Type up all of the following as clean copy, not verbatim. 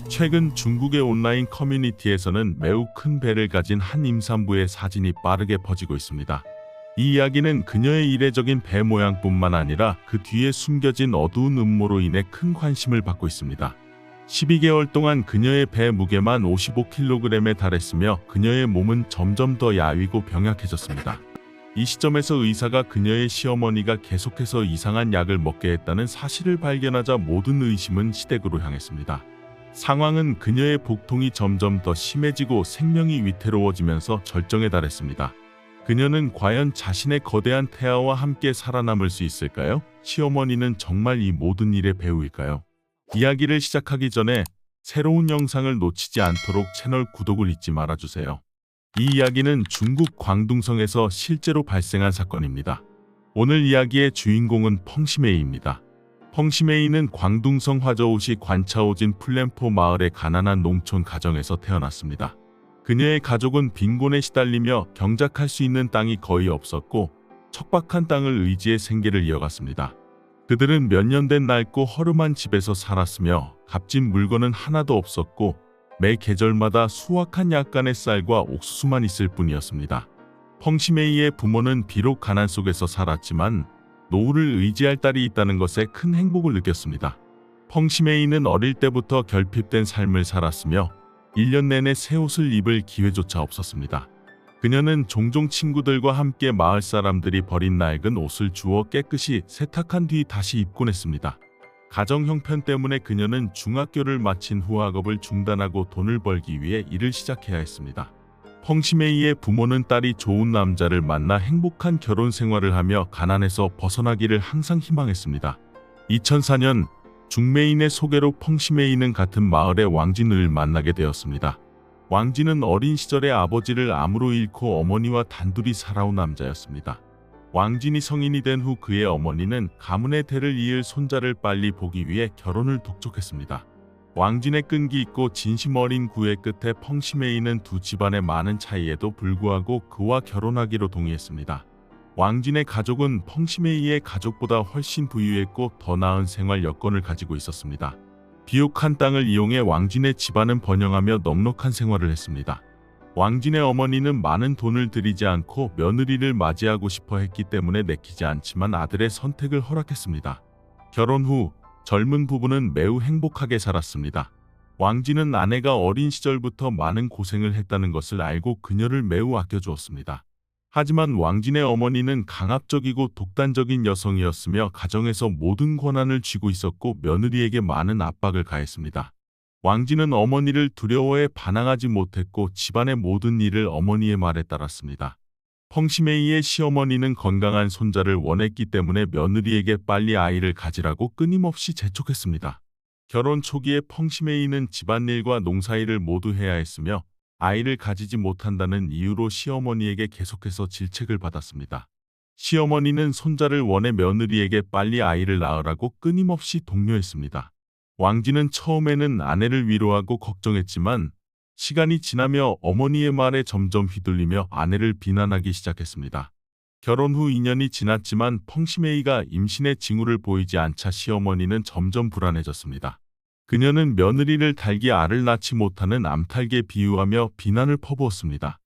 최근 중국의 온라인 커뮤니티에서는 매우 큰 배를 가진 한 임산부의 사진이 빠르게 퍼지고 있습니다. 이 이야기는 그녀의 이례적인 배 모양뿐만 아니라 그 뒤에 숨겨진 어두운 음모로 인해 큰 관심을 받고 있습니다. 12개월 동안 그녀의 배 무게만 55kg에 달했으며 그녀의 몸은 점점 더 야위고 병약해졌습니다. 이 시점에서 의사가 그녀의 시어머니가 계속해서 이상한 약을 먹게 했다는 사실을 발견하자 모든 의심은 시댁으로 향했습니다. 상황은 그녀의 복통이 점점 더 심해지고 생명이 위태로워지면서 절정에 달했습니다. 그녀는 과연 자신의 거대한 태아와 함께 살아남을 수 있을까요? 시어머니는 정말 이 모든 일의 배우일까요? 이야기를 시작하기 전에 새로운 영상을 놓치지 않도록 채널 구독을 잊지 말아주세요. 이 이야기는 중국 광둥성에서 실제로 발생한 사건입니다. 오늘 이야기의 주인공은 펑시메이입니다. 펑시메이는 광둥성 화저우시 관차오진 플랜포 마을의 가난한 농촌 가정에서 태어났습니다. 그녀의 가족은 빈곤에 시달리며 경작할 수 있는 땅이 거의 없었고 척박한 땅을 의지해 생계를 이어갔습니다. 그들은 몇 년 된 낡고 허름한 집에서 살았으며 값진 물건은 하나도 없었고 매 계절마다 수확한 약간의 쌀과 옥수수만 있을 뿐이었습니다. 펑시메이의 부모는 비록 가난 속에서 살았지만 노후를 의지할 딸이 있다는 것에 큰 행복을 느꼈습니다. 펑시메이는 어릴 때부터 결핍된 삶을 살았으며 1년 내내 새 옷을 입을 기회조차 없었습니다. 그녀는 종종 친구들과 함께 마을 사람들이 버린 낡은 옷을 주워 깨끗이 세탁한 뒤 다시 입곤 했습니다. 가정 형편 때문에 그녀는 중학교를 마친 후 학업을 중단하고 돈을 벌기 위해 일을 시작해야 했습니다. 펑시메이의 부모는 딸이 좋은 남자를 만나 행복한 결혼 생활을 하며 가난에서 벗어나기를 항상 희망했습니다. 2004년 중매인의 소개로 펑시메이는 같은 마을의 왕진을 만나게 되었습니다. 왕진은 어린 시절에 아버지를 암으로 잃고 어머니와 단둘이 살아온 남자였습니다. 왕진이 성인이 된 후 그의 어머니는 가문의 대를 이을 손자를 빨리 보기 위해 결혼을 독촉했습니다. 왕진의 끈기 있고 진심 어린 구애 끝에 펑시메이는 두 집안의 많은 차이에도 불구하고 그와 결혼하기로 동의했습니다. 왕진의 가족은 펑시메이의 가족보다 훨씬 부유했고 더 나은 생활 여건을 가지고 있었습니다. 비옥한 땅을 이용해 왕진의 집안은 번영하며 넉넉한 생활을 했습니다. 왕진의 어머니는 많은 돈을 들이지 않고 며느리를 맞이하고 싶어 했기 때문에 내키지 않지만 아들의 선택을 허락했습니다. 결혼 후 젊은 부부는 매우 행복하게 살았습니다. 왕진은 아내가 어린 시절부터 많은 고생을 했다는 것을 알고 그녀를 매우 아껴주었습니다. 하지만 왕진의 어머니는 강압적이고 독단적인 여성이었으며 가정에서 모든 권한을 쥐고 있었고 며느리에게 많은 압박을 가했습니다. 왕진은 어머니를 두려워해 반항하지 못했고 집안의 모든 일을 어머니의 말에 따랐습니다. 펑시메이의 시어머니는 건강한 손자를 원했기 때문에 며느리에게 빨리 아이를 가지라고 끊임없이 재촉했습니다. 결혼 초기에 펑시메이는 집안일과 농사일을 모두 해야 했으며 아이를 가지지 못한다는 이유로 시어머니에게 계속해서 질책을 받았습니다. 시어머니는 손자를 원해 며느리에게 빨리 아이를 낳으라고 끊임없이 독려했습니다. 왕진은 처음에는 아내를 위로하고 걱정했지만 시간이 지나며 어머니의 말에 점점 휘둘리며 아내를 비난하기 시작했습니다. 결혼 후 2년이 지났지만 펑시메이가 임신의 징후를 보이지 않자 시어머니는 점점 불안해졌습니다. 그녀는 며느리를 달기 알을 낳지 못하는 암탉에 비유하며 비난을 퍼부었습니다.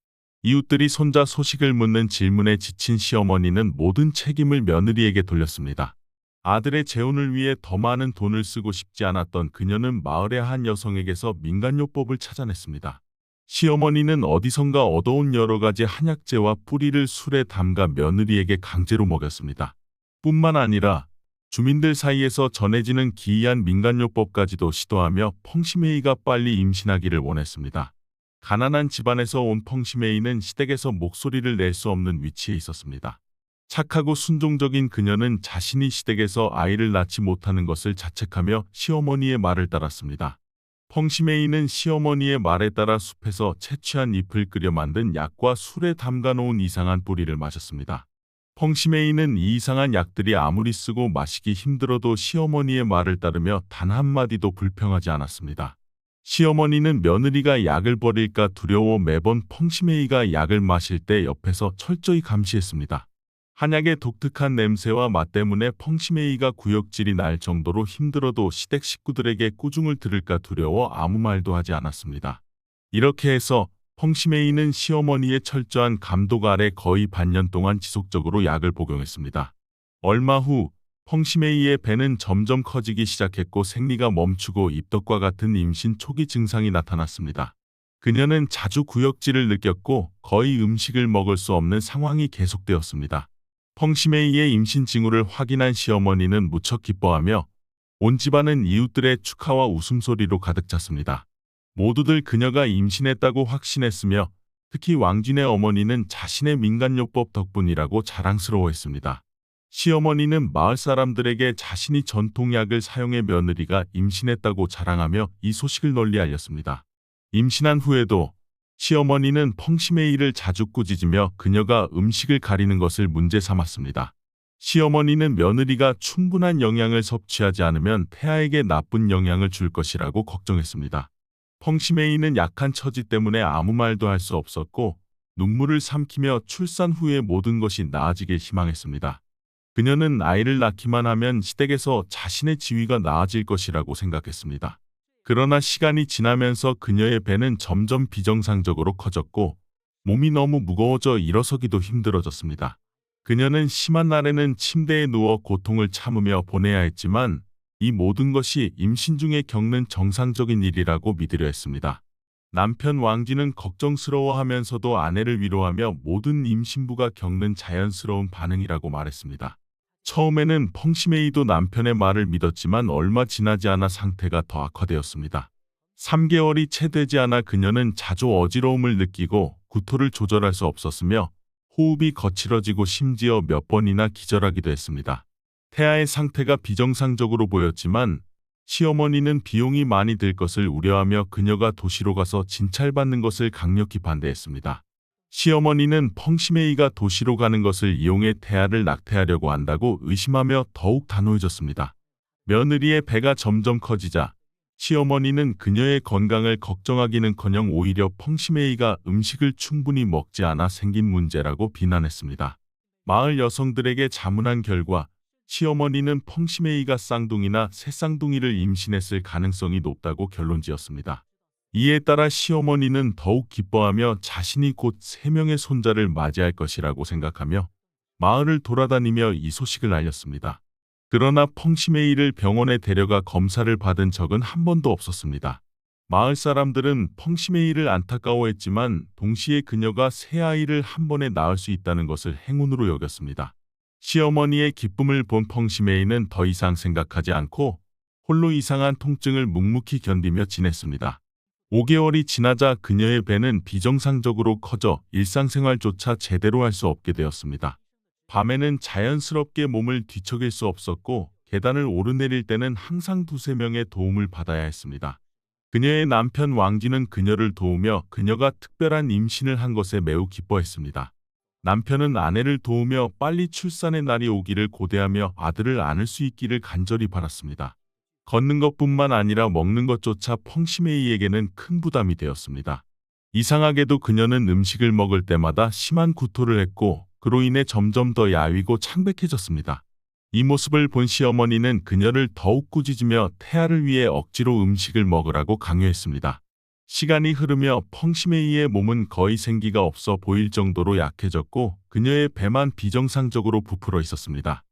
이웃들이 손자 소식을 묻는 질문에 지친 시어머니는 모든 책임을 며느리에게 돌렸습니다. 아들의 재혼을 위해 더 많은 돈을 쓰고 싶지 않았던 그녀는 마을의 한 여성에게서 민간요법을 찾아냈습니다. 시어머니는 어디선가 얻어온 여러 가지 한약재와 뿌리를 술에 담가 며느리에게 강제로 먹였습니다. 뿐만 아니라 주민들 사이에서 전해지는 기이한 민간요법까지도 시도하며 펑시메이가 빨리 임신하기를 원했습니다. 가난한 집안에서 온 펑시메이는 시댁에서 목소리를 낼 수 없는 위치에 있었습니다. 착하고 순종적인 그녀는 자신이 시댁에서 아이를 낳지 못하는 것을 자책하며 시어머니의 말을 따랐습니다. 펑시메이는 시어머니의 말에 따라 숲에서 채취한 잎을 끓여 만든 약과 술에 담가 놓은 이상한 뿌리를 마셨습니다. 펑시메이는 이 이상한 약들이 아무리 쓰고 마시기 힘들어도 시어머니의 말을 따르며 단 한마디도 불평하지 않았습니다. 시어머니는 며느리가 약을 버릴까 두려워 매번 펑시메이가 약을 마실 때 옆에서 철저히 감시했습니다. 한약의 독특한 냄새와 맛 때문에 펑시메이가 구역질이 날 정도로 힘들어도 시댁 식구들에게 꾸중을 들을까 두려워 아무 말도 하지 않았습니다. 이렇게 해서 펑시메이는 시어머니의 철저한 감독 아래 거의 반년 동안 지속적으로 약을 복용했습니다. 얼마 후 펑시메이의 배는 점점 커지기 시작했고 생리가 멈추고 입덧과 같은 임신 초기 증상이 나타났습니다. 그녀는 자주 구역질을 느꼈고 거의 음식을 먹을 수 없는 상황이 계속되었습니다. 펑시메이의 임신 징후를 확인한 시어머니는 무척 기뻐하며 온 집안은 이웃들의 축하와 웃음소리로 가득 찼습니다. 모두들 그녀가 임신했다고 확신했으며 특히 왕진의 어머니는 자신의 민간요법 덕분이라고 자랑스러워했습니다. 시어머니는 마을 사람들에게 자신이 전통약을 사용해 며느리가 임신했다고 자랑하며 이 소식을 널리 알렸습니다. 임신한 후에도 시어머니는 펑시메이를 자주 꾸짖으며 그녀가 음식을 가리는 것을 문제 삼았습니다. 시어머니는 며느리가 충분한 영양을 섭취하지 않으면 태아에게 나쁜 영향을 줄 것이라고 걱정했습니다. 펑시메이는 약한 처지 때문에 아무 말도 할 수 없었고 눈물을 삼키며 출산 후에 모든 것이 나아지길 희망했습니다. 그녀는 아이를 낳기만 하면 시댁에서 자신의 지위가 나아질 것이라고 생각했습니다. 그러나 시간이 지나면서 그녀의 배는 점점 비정상적으로 커졌고 몸이 너무 무거워져 일어서기도 힘들어졌습니다. 그녀는 심한 날에는 침대에 누워 고통을 참으며 보내야 했지만 이 모든 것이 임신 중에 겪는 정상적인 일이라고 믿으려 했습니다. 남편 왕진은 걱정스러워하면서도 아내를 위로하며 모든 임신부가 겪는 자연스러운 반응이라고 말했습니다. 처음에는 펑시메이도 남편의 말을 믿었지만 얼마 지나지 않아 상태가 더 악화되었습니다. 3개월이 채 되지 않아 그녀는 자주 어지러움을 느끼고 구토를 조절할 수 없었으며 호흡이 거칠어지고 심지어 몇 번이나 기절하기도 했습니다. 태아의 상태가 비정상적으로 보였지만 시어머니는 비용이 많이 들 것을 우려하며 그녀가 도시로 가서 진찰받는 것을 강력히 반대했습니다. 시어머니는 펑시메이가 도시로 가는 것을 이용해 태아를 낙태하려고 한다고 의심하며 더욱 단호해졌습니다. 며느리의 배가 점점 커지자 시어머니는 그녀의 건강을 걱정하기는커녕 오히려 펑시메이가 음식을 충분히 먹지 않아 생긴 문제라고 비난했습니다. 마을 여성들에게 자문한 결과 시어머니는 펑시메이가 쌍둥이나 새쌍둥이를 임신했을 가능성이 높다고 결론지었습니다. 이에 따라 시어머니는 더욱 기뻐하며 자신이 곧 3명의 손자를 맞이할 것이라고 생각하며 마을을 돌아다니며 이 소식을 알렸습니다. 그러나 펑시메이를 병원에 데려가 검사를 받은 적은 한 번도 없었습니다. 마을 사람들은 펑시메이를 안타까워했지만 동시에 그녀가 새 아이를 한 번에 낳을 수 있다는 것을 행운으로 여겼습니다. 시어머니의 기쁨을 본 펑시메이는 더 이상 생각하지 않고 홀로 이상한 통증을 묵묵히 견디며 지냈습니다. 5개월이 지나자 그녀의 배는 비정상적으로 커져 일상생활조차 제대로 할 수 없게 되었습니다. 밤에는 자연스럽게 몸을 뒤척일 수 없었고 계단을 오르내릴 때는 항상 2~3명의 도움을 받아야 했습니다. 그녀의 남편 왕진은 그녀를 도우며 그녀가 특별한 임신을 한 것에 매우 기뻐했습니다. 남편은 아내를 도우며 빨리 출산의 날이 오기를 고대하며 아들을 안을 수 있기를 간절히 바랐습니다. 걷는 것뿐만 아니라 먹는 것조차 펑시메이에게는 큰 부담이 되었습니다. 이상하게도 그녀는 음식을 먹을 때마다 심한 구토를 했고 그로 인해 점점 더 야위고 창백해졌습니다. 이 모습을 본 시어머니는 그녀를 더욱 꾸짖으며 태아를 위해 억지로 음식을 먹으라고 강요했습니다. 시간이 흐르며 펑시메이의 몸은 거의 생기가 없어 보일 정도로 약해졌고 그녀의 배만 비정상적으로 부풀어 있었습니다.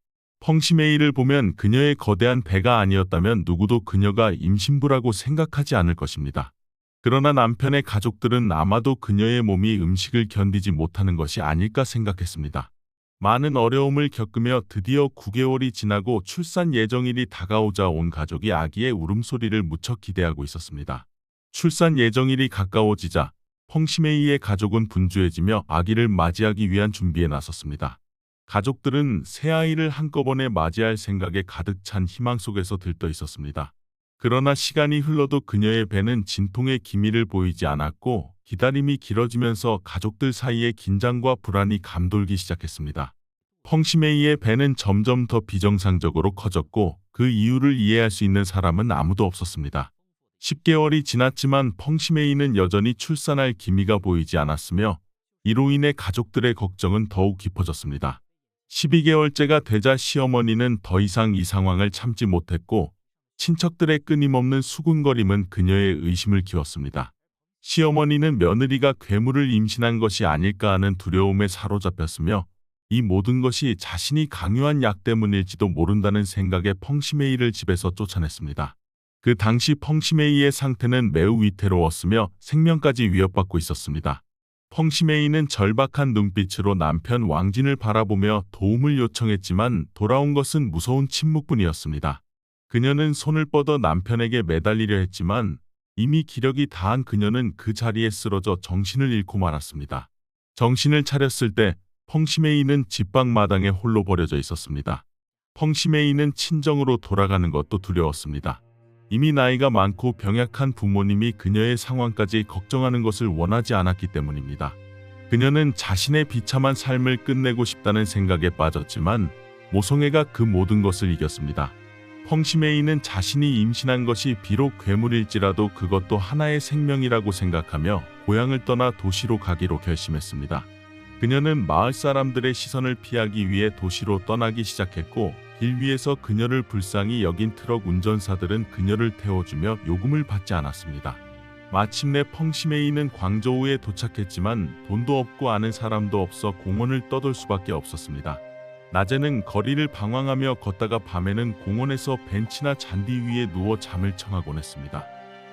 펑시메이를 보면 그녀의 거대한 배가 아니었다면 누구도 그녀가 임신부라고 생각하지 않을 것입니다. 그러나 남편의 가족들은 아마도 그녀의 몸이 음식을 견디지 못하는 것이 아닐까 생각했습니다. 많은 어려움을 겪으며 드디어 9개월이 지나고 출산 예정일이 다가오자 온 가족이 아기의 울음소리를 무척 기대하고 있었습니다. 출산 예정일이 가까워지자 펑시메이의 가족은 분주해지며 아기를 맞이하기 위한 준비에 나섰습니다. 가족들은 새 아이를 한꺼번에 맞이할 생각에 가득 찬 희망 속에서 들떠 있었습니다. 그러나 시간이 흘러도 그녀의 배는 진통의 기미를 보이지 않았고 기다림이 길어지면서 가족들 사이에 긴장과 불안이 감돌기 시작했습니다. 펑시메이의 배는 점점 더 비정상적으로 커졌고 그 이유를 이해할 수 있는 사람은 아무도 없었습니다. 10개월이 지났지만 펑시메이는 여전히 출산할 기미가 보이지 않았으며 이로 인해 가족들의 걱정은 더욱 깊어졌습니다. 12개월째가 되자 시어머니는 더 이상 이 상황을 참지 못했고 친척들의 끊임없는 수군거림은 그녀의 의심을 키웠습니다. 시어머니는 며느리가 괴물을 임신한 것이 아닐까 하는 두려움에 사로잡혔으며 이 모든 것이 자신이 강요한 약 때문일지도 모른다는 생각에 펑시메이를 집에서 쫓아냈습니다. 그 당시 펑시메이의 상태는 매우 위태로웠으며 생명까지 위협받고 있었습니다. 펑시메이는 절박한 눈빛으로 남편 왕진을 바라보며 도움을 요청했지만 돌아온 것은 무서운 침묵뿐이었습니다. 그녀는 손을 뻗어 남편에게 매달리려 했지만 이미 기력이 다한 그녀는 그 자리에 쓰러져 정신을 잃고 말았습니다. 정신을 차렸을 때 펑시메이는 집방 마당에 홀로 버려져 있었습니다. 펑시메이는 친정으로 돌아가는 것도 두려웠습니다. 이미 나이가 많고 병약한 부모님이 그녀의 상황까지 걱정하는 것을 원하지 않았기 때문입니다. 그녀는 자신의 비참한 삶을 끝내고 싶다는 생각에 빠졌지만 모성애가 그 모든 것을 이겼습니다. 펑시메이는 자신이 임신한 것이 비록 괴물일지라도 그것도 하나의 생명이라고 생각하며 고향을 떠나 도시로 가기로 결심했습니다. 그녀는 마을 사람들의 시선을 피하기 위해 도시로 떠나기 시작했고 길 위에서 그녀를 불쌍히 여긴 트럭 운전사들은 그녀를 태워주며 요금을 받지 않았습니다. 마침내 펑시메이는 광저우에 도착했지만 돈도 없고 아는 사람도 없어 공원을 떠돌 수밖에 없었습니다. 낮에는 거리를 방황하며 걷다가 밤에는 공원에서 벤치나 잔디 위에 누워 잠을 청하곤 했습니다.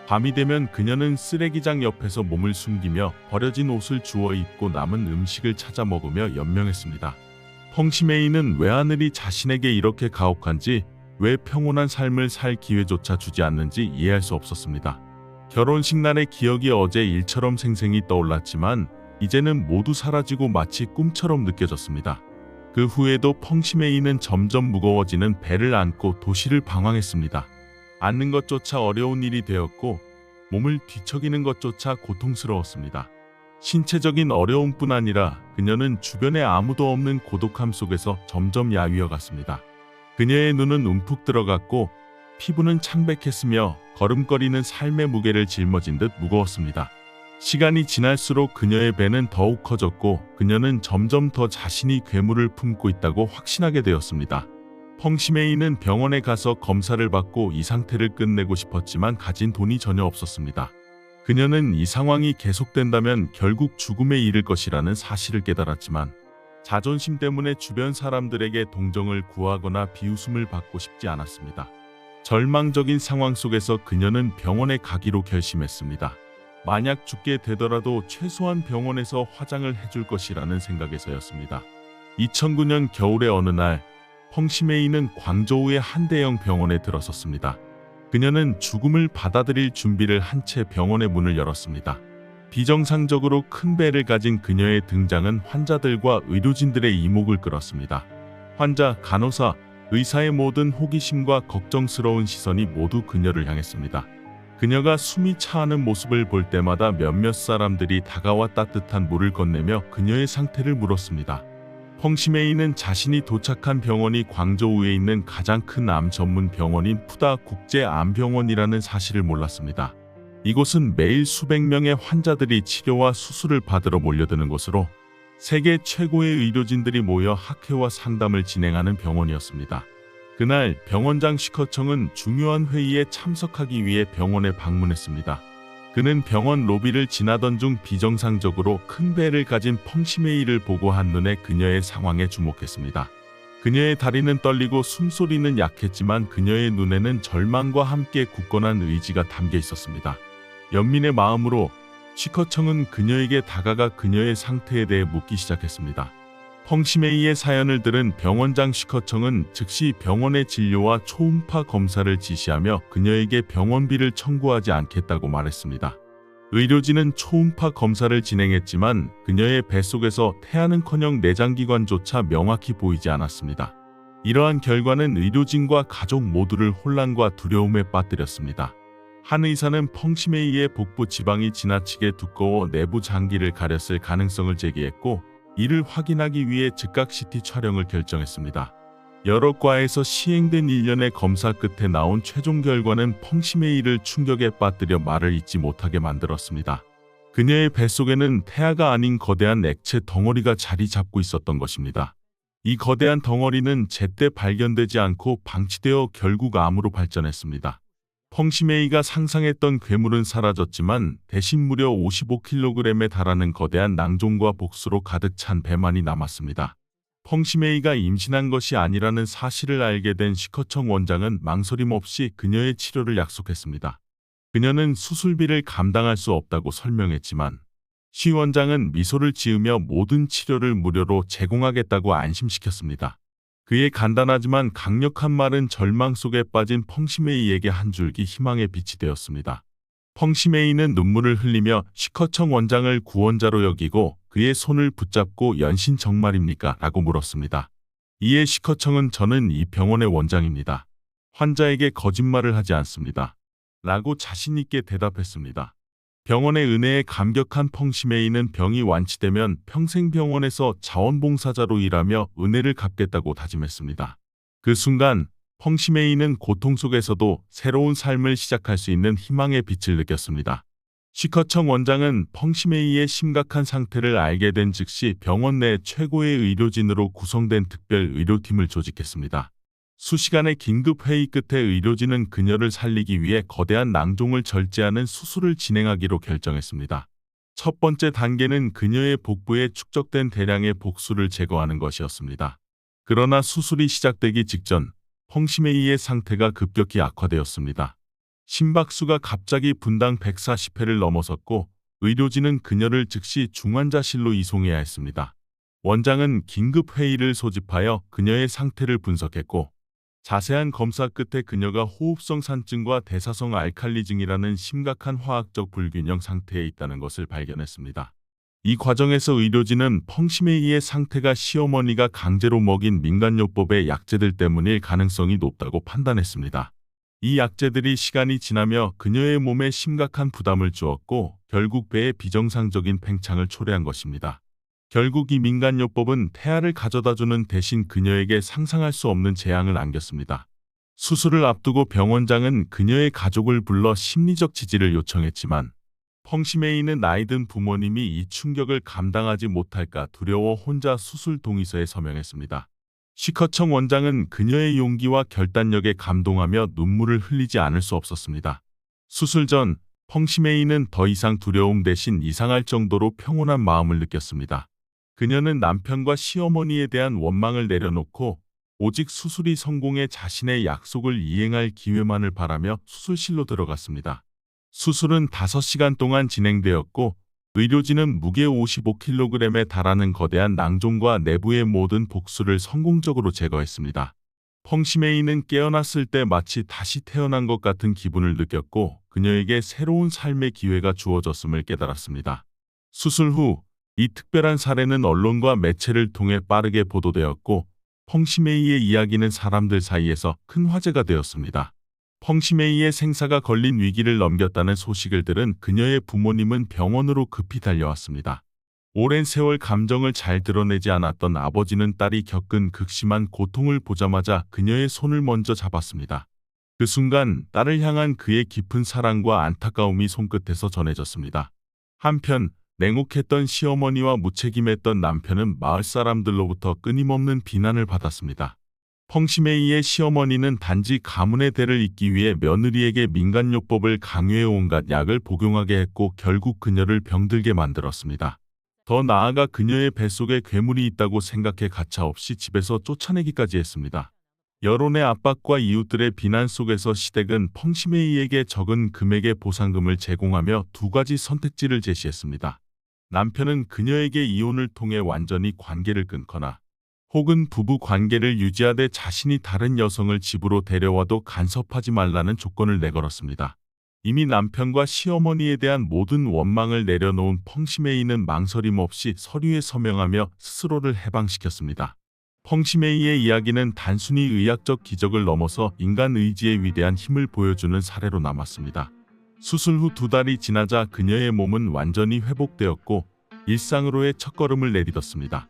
밤이 되면 그녀는 쓰레기장 옆에서 몸을 숨기며 버려진 옷을 주워 입고 남은 음식을 찾아 먹으며 연명했습니다. 펑시메이는 왜 하늘이 자신에게 이렇게 가혹한지, 왜 평온한 삶을 살 기회조차 주지 않는지 이해할 수 없었습니다. 결혼식 날의 기억이 어제 일처럼 생생히 떠올랐지만 이제는 모두 사라지고 마치 꿈처럼 느껴졌습니다. 그 후에도 펑시메이는 점점 무거워지는 배를 안고 도시를 방황했습니다. 앉는 것조차 어려운 일이 되었고 몸을 뒤척이는 것조차 고통스러웠습니다. 신체적인 어려움뿐 아니라 그녀는 주변에 아무도 없는 고독함 속에서 점점 야위어갔습니다. 그녀의 눈은 움푹 들어갔고 피부는 창백했으며 걸음걸이는 삶의 무게를 짊어진 듯 무거웠습니다. 시간이 지날수록 그녀의 배는 더욱 커졌고 그녀는 점점 더 자신이 괴물을 품고 있다고 확신하게 되었습니다. 펑시메이는 병원에 가서 검사를 받고 이 상태를 끝내고 싶었지만 가진 돈이 전혀 없었습니다. 그녀는 이 상황이 계속된다면 결국 죽음에 이를 것이라는 사실을 깨달았지만 자존심 때문에 주변 사람들에게 동정을 구하거나 비웃음을 받고 싶지 않았습니다. 절망적인 상황 속에서 그녀는 병원에 가기로 결심했습니다. 만약 죽게 되더라도 최소한 병원에서 화장을 해줄 것이라는 생각에서였습니다. 2009년 겨울의 어느 날 펑시메이는 광저우의 한 대형 병원에 들어섰습니다. 그녀는 죽음을 받아들일 준비를 한 채 병원의 문을 열었습니다. 비정상적으로 큰 배를 가진 그녀의 등장은 환자들과 의료진들의 이목을 끌었습니다. 환자, 간호사, 의사의 모든 호기심과 걱정스러운 시선이 모두 그녀를 향했습니다. 그녀가 숨이 차는 모습을 볼 때마다 몇몇 사람들이 다가와 따뜻한 물을 건네며 그녀의 상태를 물었습니다. 펑시메이는 자신이 도착한 병원이 광저우에 있는 가장 큰 암 전문 병원인 푸다 국제암병원이라는 사실을 몰랐습니다. 이곳은 매일 수백 명의 환자들이 치료와 수술을 받으러 몰려드는 곳으로 세계 최고의 의료진들이 모여 학회와 상담을 진행하는 병원이었습니다. 그날 병원장 슈커청은 중요한 회의에 참석하기 위해 병원에 방문했습니다. 그는 병원 로비를 지나던 중 비정상적으로 큰 배를 가진 펑시메이를 보고 한눈에 그녀의 상황에 주목했습니다. 그녀의 다리는 떨리고 숨소리는 약했지만 그녀의 눈에는 절망과 함께 굳건한 의지가 담겨 있었습니다. 연민의 마음으로 슈커청은 그녀에게 다가가 그녀의 상태에 대해 묻기 시작했습니다. 펑시메이의 사연을 들은 병원장 슈커청은 즉시 병원의 진료와 초음파 검사를 지시하며 그녀에게 병원비를 청구하지 않겠다고 말했습니다. 의료진은 초음파 검사를 진행했지만 그녀의 뱃속에서 태아는커녕 내장기관조차 명확히 보이지 않았습니다. 이러한 결과는 의료진과 가족 모두를 혼란과 두려움에 빠뜨렸습니다. 한 의사는 펑시메이의 복부 지방이 지나치게 두꺼워 내부 장기를 가렸을 가능성을 제기했고 이를 확인하기 위해 즉각 CT 촬영을 결정했습니다. 여러 과에서 시행된 일련의 검사 끝에 나온 최종 결과는 펑시메이를 충격에 빠뜨려 말을 잇지 못하게 만들었습니다. 그녀의 뱃속에는 태아가 아닌 거대한 액체 덩어리가 자리 잡고 있었던 것입니다. 이 거대한 덩어리는 제때 발견되지 않고 방치되어 결국 암으로 발전했습니다. 펑시메이가 상상했던 괴물은 사라졌지만 대신 무려 55kg에 달하는 거대한 낭종과 복수로 가득 찬 배만이 남았습니다. 펑시메이가 임신한 것이 아니라는 사실을 알게 된 시커청 원장은 망설임 없이 그녀의 치료를 약속했습니다. 그녀는 수술비를 감당할 수 없다고 설명했지만 시 원장은 미소를 지으며 모든 치료를 무료로 제공하겠다고 안심시켰습니다. 그의 간단하지만 강력한 말은 절망 속에 빠진 펑시메이에게 한 줄기 희망의 빛이 되었습니다. 펑시메이는 눈물을 흘리며 시커청 원장을 구원자로 여기고 그의 손을 붙잡고 연신 정말입니까? 라고 물었습니다. 이에 시커청은 저는 이 병원의 원장입니다. 환자에게 거짓말을 하지 않습니다. 라고 자신 있게 대답했습니다. 병원의 은혜에 감격한 펑시메이는 병이 완치되면 평생 병원에서 자원봉사자로 일하며 은혜를 갚겠다고 다짐했습니다. 그 순간 펑시메이는 고통 속에서도 새로운 삶을 시작할 수 있는 희망의 빛을 느꼈습니다. 시커청 원장은 펑시메이의 심각한 상태를 알게 된 즉시 병원 내 최고의 의료진으로 구성된 특별 의료팀을 조직했습니다. 수시간의 긴급 회의 끝에 의료진은 그녀를 살리기 위해 거대한 낭종을 절제하는 수술을 진행하기로 결정했습니다. 첫 번째 단계는 그녀의 복부에 축적된 대량의 복수를 제거하는 것이었습니다. 그러나 수술이 시작되기 직전 펑시메이의 상태가 급격히 악화되었습니다. 심박수가 갑자기 분당 140회를 넘어섰고 의료진은 그녀를 즉시 중환자실로 이송해야 했습니다. 원장은 긴급 회의를 소집하여 그녀의 상태를 분석했고 자세한 검사 끝에 그녀가 호흡성 산증과 대사성 알칼리증이라는 심각한 화학적 불균형 상태에 있다는 것을 발견했습니다. 이 과정에서 의료진은 펑시메이의 상태가 시어머니가 강제로 먹인 민간요법의 약재들 때문일 가능성이 높다고 판단했습니다. 이 약재들이 시간이 지나며 그녀의 몸에 심각한 부담을 주었고 결국 배에 비정상적인 팽창을 초래한 것입니다. 결국 이 민간요법은 태아를 가져다주는 대신 그녀에게 상상할 수 없는 재앙을 안겼습니다. 수술을 앞두고 병원장은 그녀의 가족을 불러 심리적 지지를 요청했지만 펑시메이는 나이든 부모님이 이 충격을 감당하지 못할까 두려워 혼자 수술 동의서에 서명했습니다. 시커청 원장은 그녀의 용기와 결단력에 감동하며 눈물을 흘리지 않을 수 없었습니다. 수술 전 펑시메이는 더 이상 두려움 대신 이상할 정도로 평온한 마음을 느꼈습니다. 그녀는 남편과 시어머니에 대한 원망을 내려놓고 오직 수술이 성공해 자신의 약속을 이행할 기회만을 바라며 수술실로 들어갔습니다. 수술은 5시간 동안 진행되었고 의료진은 무게 55kg에 달하는 거대한 낭종과 내부의 모든 복수를 성공적으로 제거했습니다. 펑시메이는 깨어났을 때 마치 다시 태어난 것 같은 기분을 느꼈고 그녀에게 새로운 삶의 기회가 주어졌음을 깨달았습니다. 수술 후 이 특별한 사례는 언론과 매체를 통해 빠르게 보도되었고 펑시메이의 이야기는 사람들 사이에서 큰 화제가 되었습니다. 펑시메이의 생사가 걸린 위기를 넘겼다는 소식을 들은 그녀의 부모님은 병원으로 급히 달려왔습니다. 오랜 세월 감정을 잘 드러내지 않았던 아버지는 딸이 겪은 극심한 고통을 보자마자 그녀의 손을 먼저 잡았습니다. 그 순간 딸을 향한 그의 깊은 사랑과 안타까움이 손끝에서 전해졌습니다. 한편 냉혹했던 시어머니와 무책임했던 남편은 마을 사람들로부터 끊임없는 비난을 받았습니다. 펑시메이의 시어머니는 단지 가문의 대를 잇기 위해 며느리에게 민간요법을 강요해 온갖 약을 복용하게 했고 결국 그녀를 병들게 만들었습니다. 더 나아가 그녀의 뱃속에 괴물이 있다고 생각해 가차없이 집에서 쫓아내기까지 했습니다. 여론의 압박과 이웃들의 비난 속에서 시댁은 펑시메이에게 적은 금액의 보상금을 제공하며 두 가지 선택지를 제시했습니다. 남편은 그녀에게 이혼을 통해 완전히 관계를 끊거나 혹은 부부 관계를 유지하되 자신이 다른 여성을 집으로 데려와도 간섭하지 말라는 조건을 내걸었습니다. 이미 남편과 시어머니에 대한 모든 원망을 내려놓은 펑시메이는 망설임 없이 서류에 서명하며 스스로를 해방시켰습니다. 펑시메이의 이야기는 단순히 의학적 기적을 넘어서 인간 의지의 위대한 힘을 보여주는 사례로 남았습니다. 수술 후 2달이 지나자 그녀의 몸은 완전히 회복되었고 일상으로의 첫걸음을 내딛었습니다.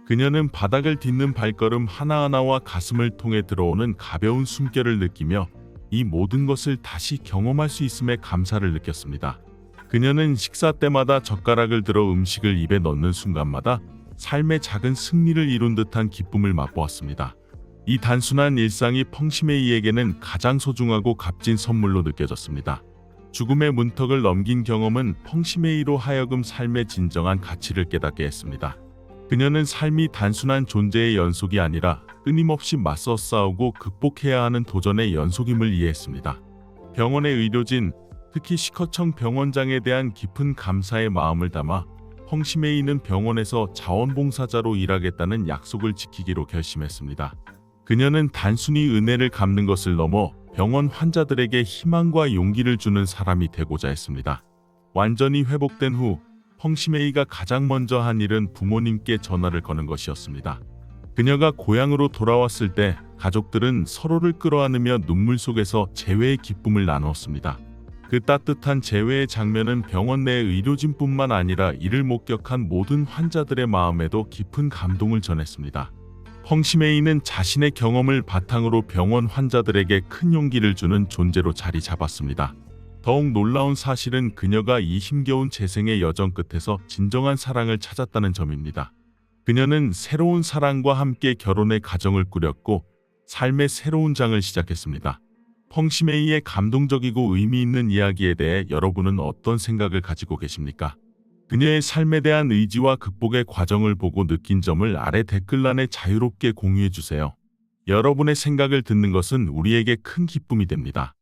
그녀는 바닥을 딛는 발걸음 하나하나와 가슴을 통해 들어오는 가벼운 숨결을 느끼며 이 모든 것을 다시 경험할 수 있음에 감사를 느꼈습니다. 그녀는 식사 때마다 젓가락을 들어 음식을 입에 넣는 순간마다 삶의 작은 승리를 이룬 듯한 기쁨을 맛보았습니다. 이 단순한 일상이 펑시메이에게는 가장 소중하고 값진 선물로 느껴졌습니다. 죽음의 문턱을 넘긴 경험은 펑시메이로 하여금 삶의 진정한 가치를 깨닫게 했습니다. 그녀는 삶이 단순한 존재의 연속이 아니라 끊임없이 맞서 싸우고 극복해야 하는 도전의 연속임을 이해했습니다. 병원의 의료진, 특히 시커청 병원장에 대한 깊은 감사의 마음을 담아 펑시메이는 병원에서 자원봉사자로 일하겠다는 약속을 지키기로 결심했습니다. 그녀는 단순히 은혜를 갚는 것을 넘어 병원 환자들에게 희망과 용기를 주는 사람이 되고자 했습니다. 완전히 회복된 후 펑시메이가 가장 먼저 한 일은 부모님께 전화를 거는 것이었습니다. 그녀가 고향으로 돌아왔을 때 가족들은 서로를 끌어안으며 눈물 속에서 재회의 기쁨을 나누었습니다. 그 따뜻한 재회의 장면은 병원 내 의료진뿐만 아니라 이를 목격한 모든 환자들의 마음에도 깊은 감동을 전했습니다. 펑시메이는 자신의 경험을 바탕으로 병원 환자들에게 큰 용기를 주는 존재로 자리 잡았습니다. 더욱 놀라운 사실은 그녀가 이 힘겨운 재생의 여정 끝에서 진정한 사랑을 찾았다는 점입니다. 그녀는 새로운 사랑과 함께 결혼의 가정을 꾸렸고 삶의 새로운 장을 시작했습니다. 펑시메이의 감동적이고 의미 있는 이야기에 대해 여러분은 어떤 생각을 가지고 계십니까? 그녀의 삶에 대한 의지와 극복의 과정을 보고 느낀 점을 아래 댓글란에 자유롭게 공유해 주세요. 여러분의 생각을 듣는 것은 우리에게 큰 기쁨이 됩니다.